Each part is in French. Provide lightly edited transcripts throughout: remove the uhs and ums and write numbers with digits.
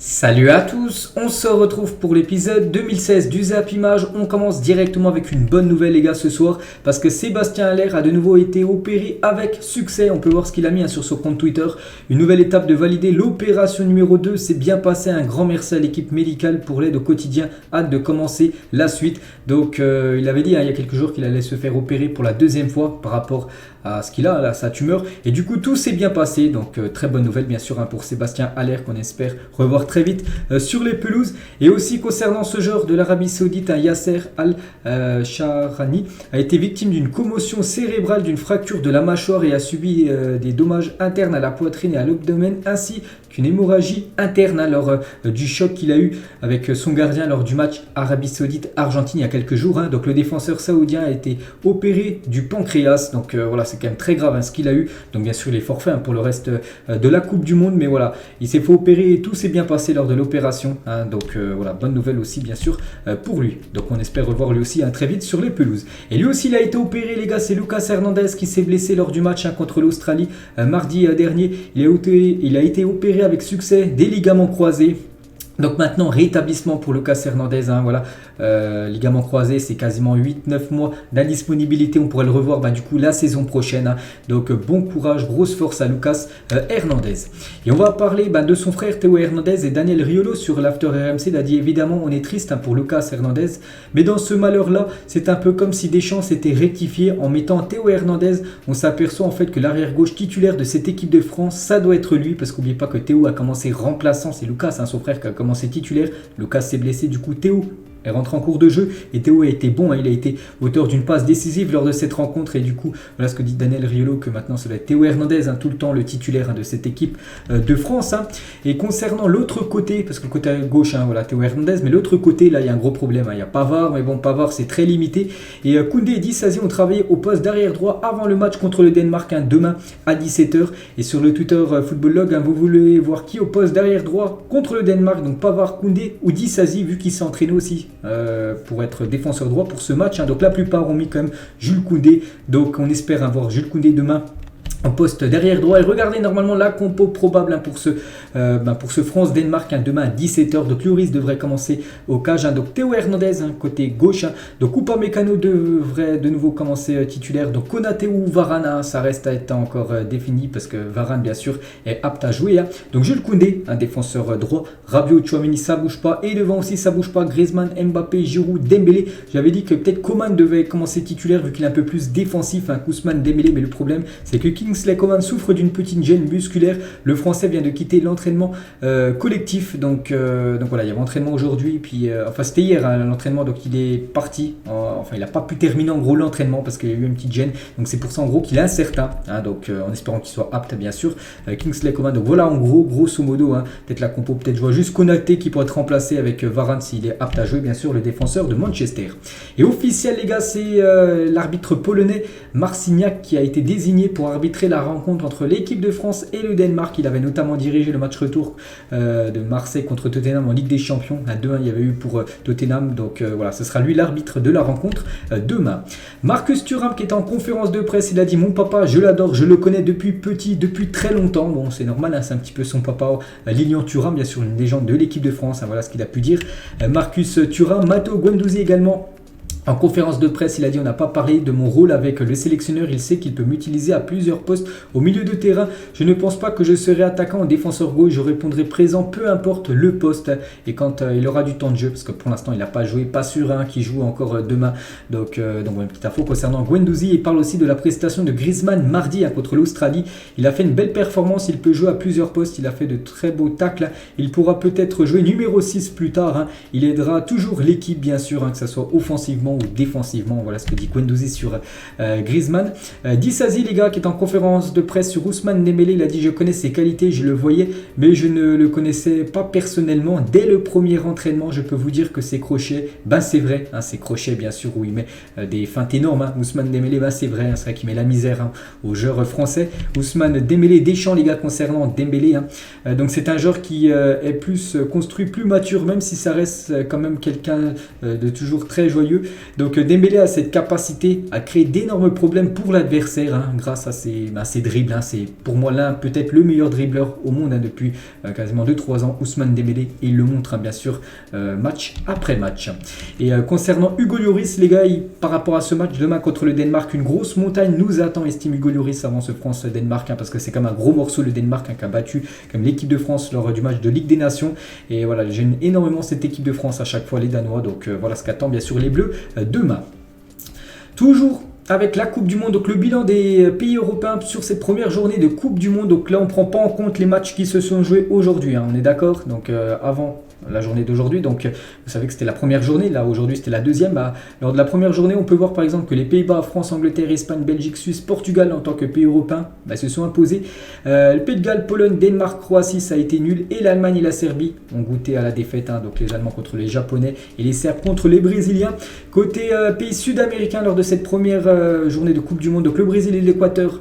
Salut à tous, on se retrouve pour l'épisode 2016 du Zap Image. On commence directement avec une bonne nouvelle les gars ce soir parce que Sébastien Haller a de nouveau été opéré avec succès. On peut voir ce qu'il a mis sur son compte Twitter. Une nouvelle étape de valider l'opération numéro 2 s'est bien passée. Un grand merci à l'équipe médicale pour l'aide au quotidien. Hâte de commencer la suite. Donc il avait dit il y a quelques jours qu'il allait se faire opérer pour la deuxième fois par rapport à ce qu'il a, là, sa tumeur. Et du coup, tout s'est bien passé. Donc, très bonne nouvelle, bien sûr, pour Sébastien Haller, qu'on espère revoir très vite sur les pelouses. Et aussi, concernant ce joueur de l'Arabie Saoudite, Yasser Al-Shahrani a été victime d'une commotion cérébrale, d'une fracture de la mâchoire et a subi des dommages internes à la poitrine et à l'abdomen, ainsi qu'une hémorragie interne lors du choc qu'il a eu avec son gardien lors du match Arabie Saoudite-Argentine il y a quelques jours. Donc, le défenseur saoudien a été opéré du pancréas. Donc, voilà, c'est quand même très grave ce qu'il a eu. Donc bien sûr il est forfait pour le reste de la Coupe du Monde. Mais voilà, il s'est fait opérer et tout s'est bien passé lors de l'opération. Donc voilà, bonne nouvelle aussi bien sûr pour lui. Donc on espère revoir lui aussi très vite sur les pelouses. Et lui aussi il a été opéré les gars, c'est Lucas Hernandez qui s'est blessé lors du match contre l'Australie mardi dernier. Il a été opéré avec succès des ligaments croisés. Donc maintenant, rétablissement pour Lucas Hernandez, voilà, ligament croisé, c'est quasiment 8-9 mois d'indisponibilité, on pourrait le revoir du coup la saison prochaine. Donc bon courage, grosse force à Lucas Hernandez. Et on va parler de son frère Théo Hernandez et Daniel Riolo sur l'After RMC. Il a dit évidemment on est triste pour Lucas Hernandez, mais dans ce malheur-là, c'est un peu comme si Deschamps s'était rectifié en mettant Théo Hernandez. On s'aperçoit en fait que l'arrière-gauche titulaire de cette équipe de France, ça doit être lui, parce qu'oubliez pas que Théo a commencé remplaçant, c'est Lucas, son frère qui a commencé titulaire. Lucas s'est blessé, du coup Théo est rentré en cours de jeu et Théo a été bon, il a été auteur d'une passe décisive lors de cette rencontre et du coup voilà ce que dit Daniel Riolo, que maintenant ça va être Théo Hernandez tout le temps le titulaire de cette équipe de France. Et concernant l'autre côté, parce que le côté gauche voilà Théo Hernandez, mais l'autre côté là il y a un gros problème, il y a Pavard, mais bon Pavard c'est très limité et Koundé et Disasi ont travaillé au poste d'arrière droit avant le match contre le Danemark demain à 17h. Et sur le Twitter Football Log, vous voulez voir qui au poste d'arrière droit contre le Danemark, donc Pavard, Koundé ou Disasi, vu qu'il s'est entraîné aussi pour être défenseur droit pour ce match. Donc la plupart ont mis quand même Jules Koundé. Donc on espère avoir Jules Koundé demain en poste derrière droit. Et regardez normalement la compo probable pour ce France-Danemark demain à 17h. Donc Lloris devrait commencer au cage. Donc Théo Hernandez côté gauche. Donc Upamecano devrait de nouveau commencer titulaire. Donc Konaté ou Varane, ça reste à être encore défini parce que Varane bien sûr est apte à jouer. Donc Jules Koundé, un défenseur droit. Rabiot, Tchouaméni, ça bouge pas. Et devant aussi ça bouge pas. Griezmann, Mbappé, Giroud, Dembélé. J'avais dit que peut-être Coman devait commencer titulaire vu qu'il est un peu plus défensif. Ousmane Dembélé, mais le problème c'est que Kingsley Coman souffre d'une petite gêne musculaire. Le Français vient de quitter l'entraînement collectif. Donc voilà, il y avait entraînement aujourd'hui. Puis c'était hier l'entraînement. Donc il est parti. Il n'a pas pu terminer en gros l'entraînement parce qu'il y a eu une petite gêne. Donc c'est pour ça en gros qu'il est incertain. Donc en espérant qu'il soit apte bien sûr. Kingsley Coman. Donc voilà en gros, grosso modo. Peut-être la compo, peut-être je vois juste Konaté qui pourrait être remplacé avec Varane s'il est apte à jouer bien sûr, le défenseur de Manchester. Et officiel les gars, c'est l'arbitre polonais Marciniak qui a été désigné pour arbitrer la rencontre entre l'équipe de France et le Danemark. Il avait notamment dirigé le match retour de Marseille contre Tottenham en Ligue des Champions. À 2-1 il y avait eu pour Tottenham. Donc voilà, ce sera lui l'arbitre de la rencontre demain. Marcus Thuram qui est en conférence de presse, il a dit mon papa je l'adore, je le connais depuis petit, depuis très longtemps. Bon c'est normal, c'est un petit peu son papa Lilian Thuram, bien sûr une légende de l'équipe de France. Voilà ce qu'il a pu dire. Marcus Thuram. Matteo Guendouzi également. En conférence de presse, il a dit on n'a pas parlé de mon rôle avec le sélectionneur, il sait qu'il peut m'utiliser à plusieurs postes au milieu de terrain. Je ne pense pas que je serai attaquant ou défenseur gauche, je répondrai présent peu importe le poste et quand il aura du temps de jeu, parce que pour l'instant il n'a pas joué, pas sûr qu'il joue encore demain. Donc une petite info concernant Guendouzi. Il parle aussi de la prestation de Griezmann mardi contre l'Australie. Il a fait une belle performance, il peut jouer à plusieurs postes, il a fait de très beaux tacles, il pourra peut-être jouer numéro 6 plus tard. Il aidera toujours l'équipe bien sûr, que ce soit offensivement ou défensivement. Voilà ce que dit Guendouzi sur Griezmann. Disasi les gars qui est en conférence de presse sur Ousmane Dembélé, il a dit je connais ses qualités, je le voyais mais je ne le connaissais pas personnellement. Dès le premier entraînement je peux vous dire que ses crochets, c'est vrai, ses crochets bien sûr où il met des feintes énormes. Ousmane Dembélé, c'est vrai, c'est vrai qu'il met la misère aux joueurs français. Ousmane Dembélé, Deschamps les gars concernant Dembélé. Donc c'est un joueur qui est plus construit, plus mature, même si ça reste quand même quelqu'un de toujours très joyeux. Donc Dembélé a cette capacité à créer d'énormes problèmes pour l'adversaire grâce à ses dribbles. C'est pour moi peut-être le meilleur dribbleur au monde depuis quasiment 2-3 ans, Ousmane Dembélé, et il le montre bien sûr match après match. Et concernant Hugo Lloris, les gars, par rapport à ce match demain contre le Danemark, une grosse montagne nous attend, estime Hugo Lloris, avant ce France-Danemark, parce que c'est comme un gros morceau le Danemark qui a battu comme l'équipe de France lors du match de Ligue des Nations. Et voilà, j'aime énormément cette équipe de France à chaque fois, les Danois. Donc voilà ce qu'attend bien sûr les Bleus demain. Toujours avec la Coupe du Monde, donc le bilan des pays européens sur cette première journée de Coupe du Monde. Donc là, on ne prend pas en compte les matchs qui se sont joués aujourd'hui, on est d'accord. Donc avant la journée d'aujourd'hui, donc vous savez que c'était la première journée, là aujourd'hui c'était la deuxième. Lors de la première journée, on peut voir par exemple que les Pays-Bas, France, Angleterre, Espagne, Belgique, Suisse, Portugal en tant que pays européens se sont imposés. Le Pays de Galles, Pologne, Danemark, Croatie, ça a été nul, et l'Allemagne et la Serbie ont goûté à la défaite, donc les Allemands contre les Japonais et les Serbes contre les Brésiliens. Côté pays sud-américains, lors de cette première journée de Coupe du Monde, donc le Brésil et l'Équateur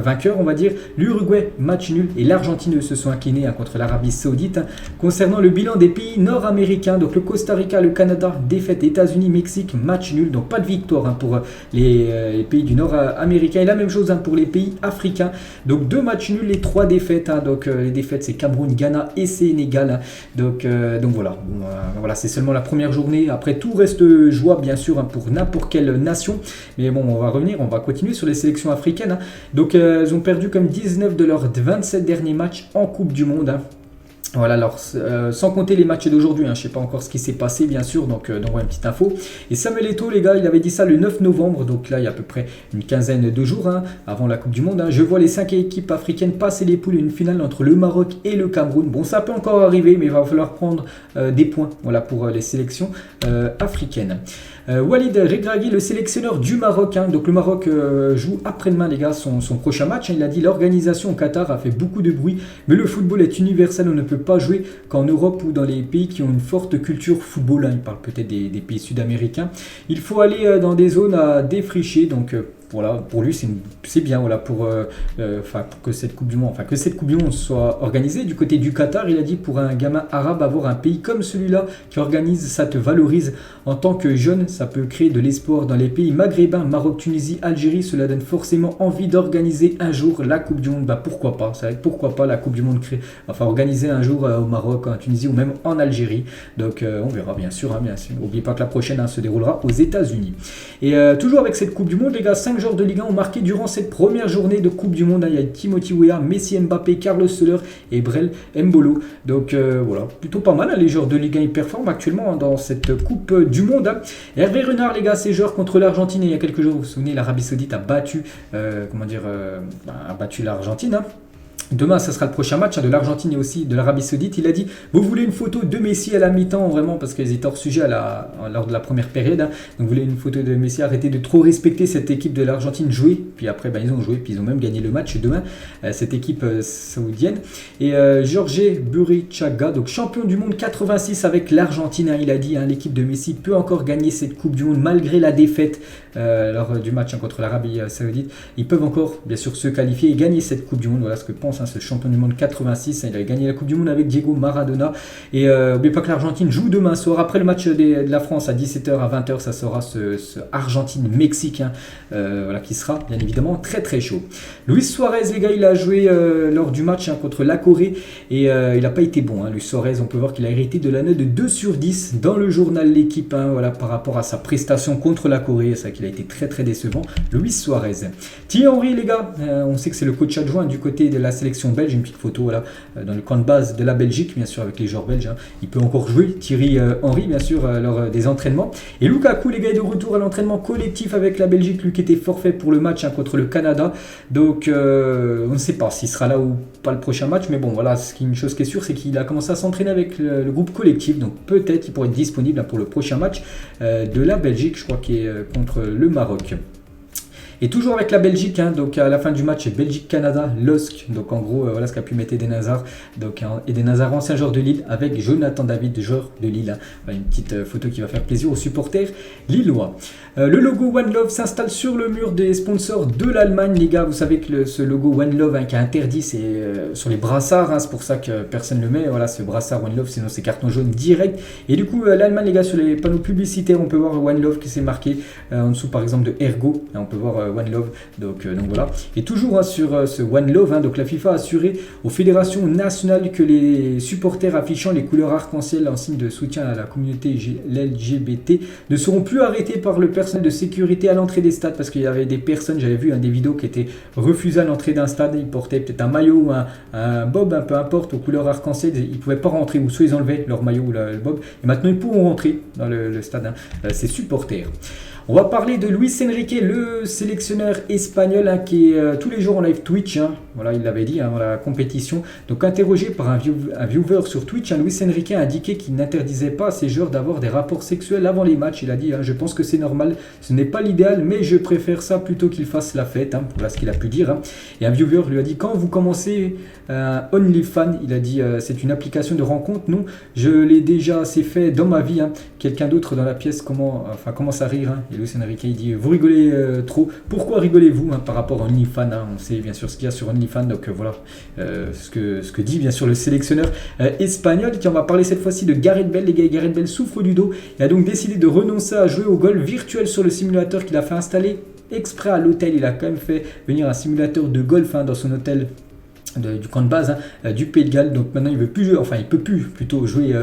vainqueurs, on va dire. L'Uruguay, match nul, et l'Argentine se sont inclinés contre l'Arabie Saoudite. Concernant le bilan des pays nord-américains, donc le Costa Rica, le Canada, défaite, États-Unis, Mexique, match nul, donc pas de victoire pour les pays du nord-américain, et la même chose pour les pays africains. Donc 2 matchs nuls et 3 défaites. Donc les défaites, c'est Cameroun, Ghana et Sénégal. Donc voilà, voilà, c'est seulement la première journée. Après, tout reste jouable bien sûr pour n'importe quelle nation. Mais bon, on va revenir, on va continuer sur les sélections africaines. Donc elles ont perdu comme 19 de leurs 27 derniers matchs en Coupe du Monde. Voilà, alors sans compter les matchs d'aujourd'hui, je ne sais pas encore ce qui s'est passé bien sûr, donc voilà une petite info. Et Samuel Eto'o, les gars, il avait dit ça le 9 novembre, donc là il y a à peu près une quinzaine de jours avant la Coupe du Monde. Je vois les 5 équipes africaines passer les poules, une finale entre le Maroc et le Cameroun. Bon, ça peut encore arriver, mais il va falloir prendre des points, voilà, pour les sélections africaines. Walid Regragui, le sélectionneur du Maroc, donc le Maroc joue après-demain, les gars, son prochain match. Il a dit: l'organisation au Qatar a fait beaucoup de bruit, mais le football est universel, on ne peut pas jouer qu'en Europe ou dans les pays qui ont une forte culture football. Il parle peut-être des pays sud-américains. Il faut aller dans des zones à défricher, donc voilà, pour lui c'est bien, voilà, pour que cette Coupe du Monde, soit organisée du côté du Qatar. Il a dit: pour un gamin arabe, avoir un pays comme celui-là qui organise, ça te valorise en tant que jeune, ça peut créer de l'espoir dans les pays maghrébins, Maroc, Tunisie, Algérie. Cela donne forcément envie d'organiser un jour la Coupe du Monde. Pourquoi pas, c'est vrai, pourquoi pas la Coupe du Monde organisée un jour au Maroc, en Tunisie ou même en Algérie. Donc on verra bien sûr, N'oubliez pas que la prochaine se déroulera aux États-Unis. Et toujours avec cette Coupe du Monde, les gars, 5 joueurs de Ligue 1 ont marqué durant cette première journée de Coupe du Monde. Il y a Timothy Weah, Messi, Mbappé, Carlos Soler et Brel Mbolo. Donc voilà, plutôt pas mal. Les joueurs de Ligue 1 ils performent actuellement dans cette Coupe du Monde. Hervé Renard, les gars, ces joueurs contre l'Argentine il y a quelques jours, vous vous souvenez, l'Arabie Saoudite a battu l'Argentine. Demain, ça sera le prochain match de l'Argentine et aussi de l'Arabie Saoudite. Il a dit: vous voulez une photo de Messi à la mi-temps, vraiment, parce qu'ils étaient hors sujet lors de la première période. Donc, vous voulez une photo de Messi, arrêtez de trop respecter cette équipe de l'Argentine, jouer. Puis après, ils ont joué, puis ils ont même gagné le match demain, cette équipe saoudienne. Et Jorge Burruchaga, donc champion du monde 86 avec l'Argentine, il a dit: l'équipe de Messi peut encore gagner cette Coupe du Monde malgré la défaite lors du match contre l'Arabie Saoudite. Ils peuvent encore, bien sûr, se qualifier et gagner cette Coupe du Monde. Voilà ce que pense ce champion du monde 86. Il a gagné la Coupe du Monde avec Diego Maradona. Et n'oubliez pas que l'Argentine joue demain soir après le match de la France à 17h à 20h. Ça sera ce Argentine-Mexique voilà, qui sera bien évidemment très très chaud. Luis Suarez, les gars, il a joué lors du match contre la Corée et il n'a pas été bon. Luis Suarez, on peut voir qu'il a hérité de la note de 2/10 dans le journal L'équipe, voilà, par rapport à sa prestation contre la Corée. C'est vrai qu'il a été très très décevant, Luis Suarez. Thierry Henry, les gars, on sait que c'est le coach adjoint du côté de la sélection belge. Une petite photo voilà, dans le camp de base de la Belgique, bien sûr, avec les joueurs belges. Il peut encore jouer, Thierry Henry, bien sûr, lors des entraînements. Et Lukaku, les gars, est de retour à l'entraînement collectif avec la Belgique, lui qui était forfait pour le match contre le Canada. Donc on ne sait pas s'il sera là ou pas le prochain match, mais bon, voilà, une chose qui est sûre, c'est qu'il a commencé à s'entraîner avec le groupe collectif, donc peut-être qu'il pourrait être disponible pour le prochain match de la Belgique, je crois, qui est contre le Maroc. Et toujours avec la Belgique, donc à la fin du match, Belgique-Canada, LOSC. Donc en gros, voilà ce qu'a pu mettre Eden Hazard. Donc, Eden Hazard, ancien joueur de Lille, avec Jonathan David, joueur de Lille. Une petite photo qui va faire plaisir aux supporters lillois. Le logo One Love s'installe sur le mur des sponsors de l'Allemagne, les gars. Vous savez que ce logo One Love qui est interdit, c'est sur les brassards. C'est pour ça que personne ne le met. Voilà, ce brassard One Love, sinon c'est carton jaune direct. Et du coup, l'Allemagne, les gars, sur les panneaux publicitaires, on peut voir One Love qui s'est marqué en dessous, par exemple, de Ergo. On peut voir One Love. Donc voilà. Et toujours sur ce One Love, donc la FIFA a assuré aux fédérations nationales que les supporters affichant les couleurs arc-en-ciel en signe de soutien à la communauté LGBT ne seront plus arrêtés par le personnel de sécurité à l'entrée des stades, parce qu'il y avait des personnes, j'avais vu des vidéos qui étaient refusées à l'entrée d'un stade. Ils portaient peut-être un maillot ou un bob, peu importe, aux couleurs arc-en-ciel. Ils ne pouvaient pas rentrer, ou soit ils enlevaient leur maillot ou le bob. Et maintenant ils pourront rentrer dans le stade, ces supporters. On va parler de Luis Enrique, le sélectionneur espagnol qui est tous les jours en live Twitch. Voilà, il l'avait dit dans la compétition. Donc interrogé par un viewer sur Twitch, Luis Enrique a indiqué qu'il n'interdisait pas à ses joueurs d'avoir des rapports sexuels avant les matchs. Il a dit je pense que c'est normal, ce n'est pas l'idéal, mais je préfère ça plutôt qu'ils fassent la fête. Voilà ce qu'il a pu dire. Et un viewer lui a dit quand vous commencez OnlyFans, il a dit c'est une application de rencontre. Non, je l'ai déjà assez fait dans ma vie. Quelqu'un d'autre dans la pièce commence à rire. Et Luis Enrique il dit vous rigolez trop. Pourquoi rigolez-vous par rapport à OnlyFans? On sait bien sûr ce qu'il y a sur OnlyFans. Donc voilà ce que dit bien sûr le sélectionneur espagnol. On va parler cette fois-ci de Gareth Bale. Les gars, Gareth Bale souffre du dos. Il a donc décidé de renoncer à jouer au golf virtuel sur le simulateur qu'il a fait installer exprès à l'hôtel. Il a quand même fait venir un simulateur de golf dans son hôtel du camp de base du Pays de Galles. Donc maintenant il veut plus jouer, il peut plus plutôt jouer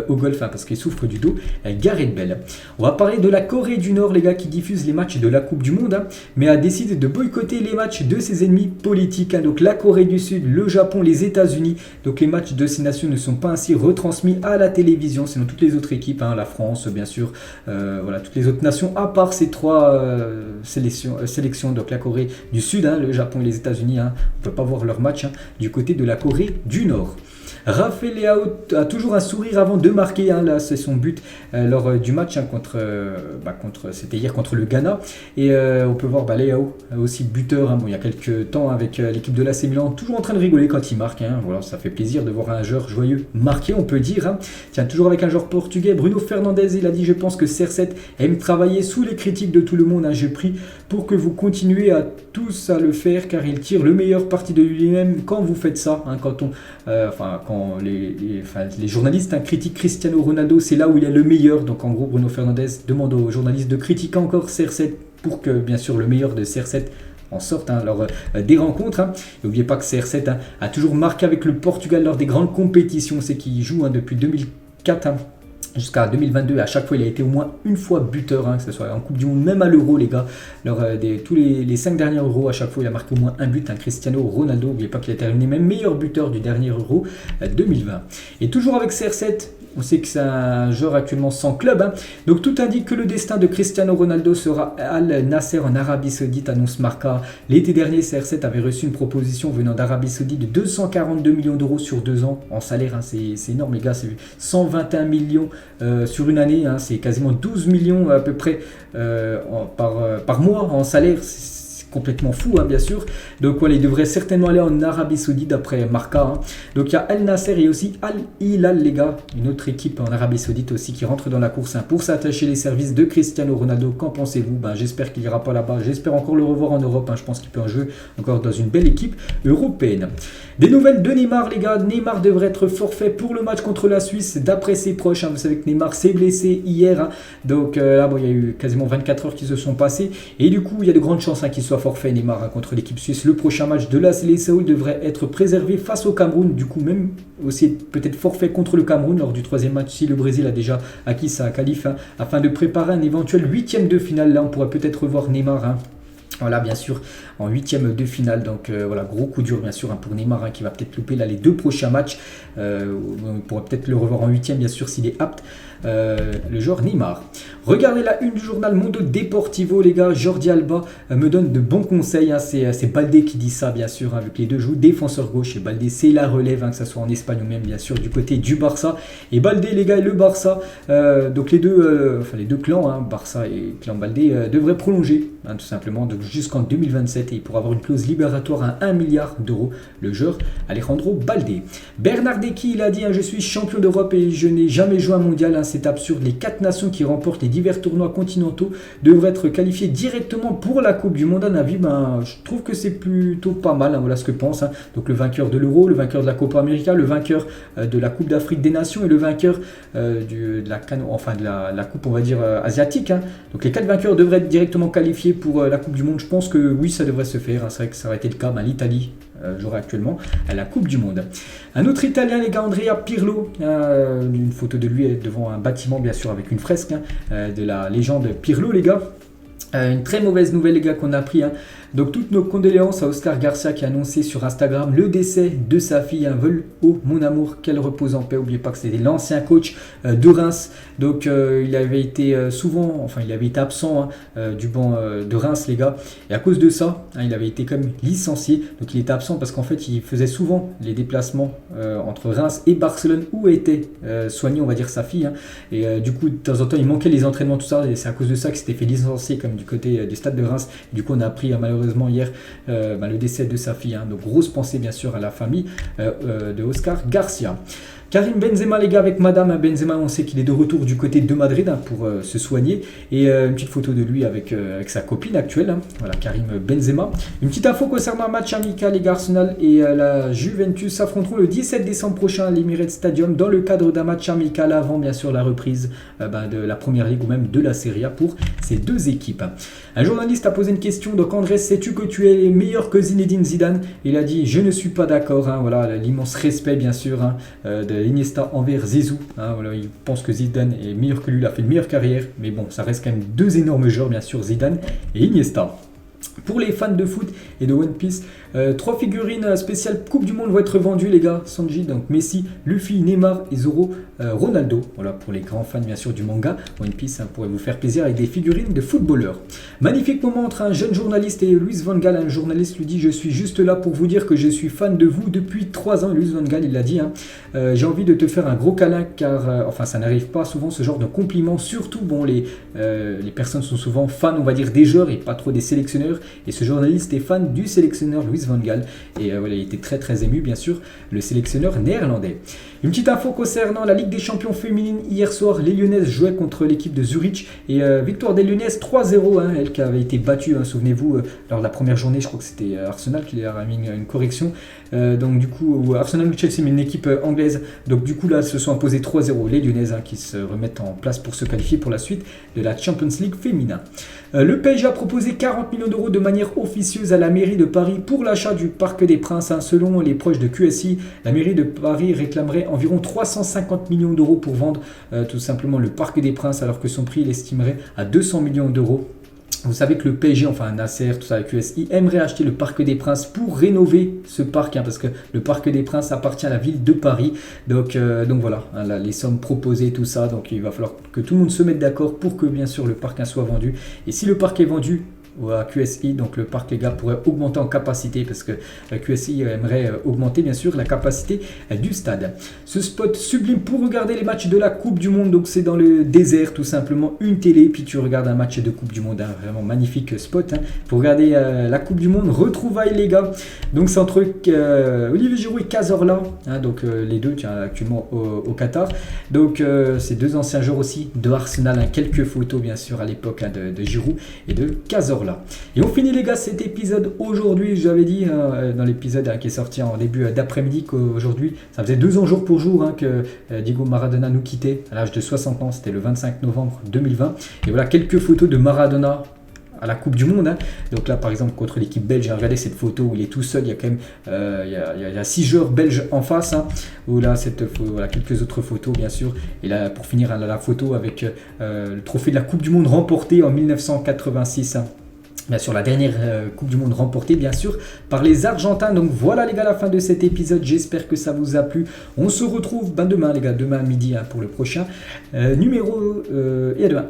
au golf parce qu'il souffre du dos. Gareth Bale. On va parler de la Corée du Nord, les gars, qui diffuse les matchs de la Coupe du Monde, mais a décidé de boycotter les matchs de ses ennemis politiques. Donc la Corée du Sud, le Japon, les États-Unis. Donc les matchs de ces nations ne sont pas ainsi retransmis à la télévision, sinon toutes les autres équipes, la France bien sûr, voilà, toutes les autres nations à part ces trois sélections. Donc la Corée du Sud, le Japon et les États-Unis, on ne peut pas voir leur match du côté de la Corée du Nord. Raphaël Leao a toujours un sourire avant de marquer. Là, c'est son but lors du match c'était hier contre le Ghana. Et on peut voir Leao aussi buteur. Il y a quelques temps avec l'équipe de l'AC Milan, toujours en train de rigoler quand il marque. Voilà, ça fait plaisir de voir un joueur joyeux marquer, on peut dire. Tiens, toujours avec un joueur portugais, Bruno Fernandes. Il a dit je pense que CR7 aime travailler sous les critiques de tout le monde. Je prie pour que vous continuez à tous à le faire, car il tire le meilleur parti de lui-même quand vous faites ça. Quand les journalistes critiquent Cristiano Ronaldo, c'est là où il est le meilleur. Donc en gros, Bruno Fernandes demande aux journalistes de critiquer encore CR7 pour que bien sûr le meilleur de CR7 en sorte lors des rencontres. N'oubliez pas que CR7 a toujours marqué avec le Portugal lors des grandes compétitions. C'est qu'il joue depuis 2004 jusqu'à 2022, à chaque fois il a été au moins une fois buteur, que ce soit en Coupe du Monde, même à l'Euro, les gars. Lors tous les 5 derniers Euros, à chaque fois il a marqué au moins un but. Cristiano Ronaldo, n'oubliez pas qu'il a terminé même meilleur buteur du dernier Euro 2020. Et toujours avec CR7, on sait que c'est un joueur actuellement sans club. Donc tout indique que le destin de Cristiano Ronaldo sera Al Nasser en Arabie Saoudite, annonce Marca. L'été dernier, CR7 avait reçu une proposition venant d'Arabie Saoudite de 242 millions d'euros sur 2 ans en salaire. C'est énorme, les gars. C'est 121 millions sur une année. C'est quasiment 12 millions à peu près par mois en salaire. C'est complètement fou, bien sûr. Donc voilà, il devrait certainement aller en Arabie Saoudite d'après Marca. Donc il y a Al Nasser et aussi Al Hilal, les gars, une autre équipe en Arabie Saoudite aussi qui rentre dans la course pour s'attacher les services de Cristiano Ronaldo. Qu'en pensez-vous? J'espère qu'il ira pas là-bas. J'espère encore le revoir en Europe. Je pense qu'il peut en jouer encore dans une belle équipe européenne. Des nouvelles de Neymar, les gars. Neymar devrait être forfait pour le match contre la Suisse d'après ses proches. Vous savez que Neymar s'est blessé hier. Donc là, il y a eu quasiment 24 heures qui se sont passées. Et du coup, il y a de grandes chances qu'il soit forfait, Neymar, contre l'équipe suisse. Le prochain match de la Séoul devrait être préservé face au Cameroun. Du coup, même aussi peut-être forfait contre le Cameroun lors du 3e match si le Brésil a déjà acquis sa qualif, afin de préparer un éventuel 8e de finale. Là, on pourrait peut-être revoir Neymar. Voilà, bien sûr, en 8e de finale. Donc voilà, gros coup dur bien sûr pour Neymar, qui va peut-être louper là les 2 prochains matchs. On pourrait peut-être le revoir en 8e bien sûr s'il est apte. Le joueur Neymar. Regardez la une du journal Mundo Deportivo, les gars. Jordi Alba me donne de bons conseils. C'est Baldé qui dit ça, bien sûr, vu que les deux jouent défenseur gauche. Et Baldé, c'est la relève, que ce soit en Espagne ou même, bien sûr, du côté du Barça. Et Baldé, les gars, et le Barça, donc les deux clans, Barça et clan Baldé, devraient prolonger, tout simplement. Donc jusqu'en 2027 et il pourra avoir une clause libératoire à 1 milliard d'euros, le joueur Alejandro Balde. Bernardeschi, il a dit, je suis champion d'Europe et je n'ai jamais joué un mondial, c'est absurde. Les 4 nations qui remportent les divers tournois continentaux devraient être qualifiées directement pour la Coupe du Monde. À mon avis, je trouve que c'est plutôt pas mal, voilà ce que pense. Donc le vainqueur de l'Euro, le vainqueur de la Copa América, le vainqueur de la Coupe d'Afrique des Nations et le vainqueur de la Coupe, on va dire, asiatique. Donc les 4 vainqueurs devraient être directement qualifiés pour la Coupe du Monde. Je pense que oui, ça devrait se faire. C'est vrai que ça aurait été le cas. L'Italie jouera actuellement à la Coupe du Monde. Un autre Italien, les gars, Andrea Pirlo, une photo de lui devant un bâtiment, bien sûr, avec une fresque de la légende Pirlo, les gars. Une très mauvaise nouvelle, les gars, qu'on a appris. Donc toutes nos condoléances à Oscar Garcia qui a annoncé sur Instagram le décès de sa fille. Vole au mon amour, qu'elle repose en paix. N'oubliez pas que c'était l'ancien coach de Reims. Donc il avait été absent du banc de Reims, les gars. Et à cause de ça, il avait été comme licencié. Donc il était absent parce qu'en fait il faisait souvent les déplacements entre Reims et Barcelone où était soigné, on va dire, sa fille. Et du coup de temps en temps il manquait les entraînements, tout ça. Et c'est à cause de ça qu'il s'était fait licencier comme du côté du stade de Reims. Du coup on a appris malheureusement hier le décès de sa fille. Donc grosse pensée bien sûr à la famille de Oscar Garcia. Karim Benzema, les gars, avec Madame Benzema, on sait qu'il est de retour du côté de Madrid pour se soigner. Et une petite photo de lui avec sa copine actuelle. Voilà, Karim Benzema. Une petite info concernant un match amical, les gars, Arsenal et la Juventus s'affronteront le 17 décembre prochain à l'Emirates Stadium dans le cadre d'un match amical avant, bien sûr, la reprise de la Première Ligue ou même de la Serie A pour ces deux équipes. Un journaliste a posé une question. Donc, Andrés, sais-tu que tu es meilleur que Zinedine Zidane? Il a dit, je ne suis pas d'accord. Voilà, l'immense respect, bien sûr, de Iniesta envers Zizou. Voilà, il pense que Zidane est meilleur que lui, il a fait une meilleure carrière, mais bon, ça reste quand même 2 énormes joueurs, bien sûr, Zidane et Iniesta. Pour les fans de foot et de One Piece, 3 figurines spéciales Coupe du Monde vont être vendues, les gars. Sanji, donc Messi, Luffy, Neymar et Zoro, Ronaldo. Voilà, pour les grands fans bien sûr du manga, One Piece pourrait vous faire plaisir avec des figurines de footballeurs. Magnifique moment entre un jeune journaliste et Louis van Gaal. Un journaliste lui dit, je suis juste là pour vous dire que je suis fan de vous depuis 3 ans. Louis van Gaal, il l'a dit, j'ai envie de te faire un gros câlin car ça n'arrive pas souvent ce genre de compliments. Surtout, les personnes sont souvent fans, on va dire, des joueurs et pas trop des sélectionneurs. Et ce journaliste est fan du sélectionneur Louis van Gaal. Et voilà, il était très très ému, bien sûr, le sélectionneur néerlandais. Une petite info concernant la Ligue des Champions féminines. Hier soir, les Lyonnaises jouaient contre l'équipe de Zurich. Et victoire des Lyonnaises 3-0. Elle qui avait été battue, souvenez-vous, lors de la première journée. Je crois que c'était Arsenal qui leur a mis une correction. Donc du coup, Arsenal ou Chelsea, mais une équipe anglaise. Donc du coup, là, elles se sont imposées 3-0. Les Lyonnaises qui se remettent en place pour se qualifier pour la suite de la Champions League féminin. Le PSG a proposé 40 millions d'euros de manière officieuse à la mairie de Paris pour l'achat du Parc des Princes. Selon les proches de QSI, la mairie de Paris réclamerait environ 350 millions d'euros pour vendre tout simplement le Parc des Princes, alors que son prix il estimerait à 200 millions d'euros. Vous savez que le PSG, enfin Nasser, tout ça, la QSI, aimerait acheter le Parc des Princes pour rénover ce parc, parce que le Parc des Princes appartient à la ville de Paris. Donc voilà, là, les sommes proposées, tout ça. Donc il va falloir que tout le monde se mette d'accord pour que bien sûr le parc soit vendu. Et si le parc est vendu à QSI, donc le parc, les gars, pourrait augmenter en capacité parce que la QSI aimerait augmenter bien sûr la capacité du stade. Ce spot sublime pour regarder les matchs de la Coupe du Monde, donc c'est dans le désert tout simplement, une télé, puis tu regardes un match de Coupe du Monde, vraiment magnifique spot pour regarder la Coupe du Monde. Retrouvailles, les gars, donc c'est entre Olivier Giroud et Cazorla, donc les deux actuellement au Qatar, donc ces 2 anciens joueurs aussi de Arsenal, quelques photos bien sûr à l'époque de Giroud et de Cazorla. Et on finit, les gars, cet épisode aujourd'hui. J'avais dit dans l'épisode qui est sorti en début d'après-midi qu'aujourd'hui ça faisait 2 ans jour pour jour que Diego Maradona nous quittait à l'âge de 60 ans. C'était le 25 novembre 2020. Et voilà quelques photos de Maradona à la Coupe du Monde. Donc là par exemple contre l'équipe belge, j'ai regardé cette photo où il est tout seul, il y a quand même il y a 6 joueurs belges en face, où là voilà, quelques autres photos bien sûr, et là pour finir la photo avec le trophée de la Coupe du Monde remporté en 1986. Bien sûr, la dernière Coupe du Monde remportée, bien sûr, par les Argentins. Donc voilà, les gars, la fin de cet épisode. J'espère que ça vous a plu. On se retrouve demain, les gars, demain à midi pour le prochain numéro. Et à demain.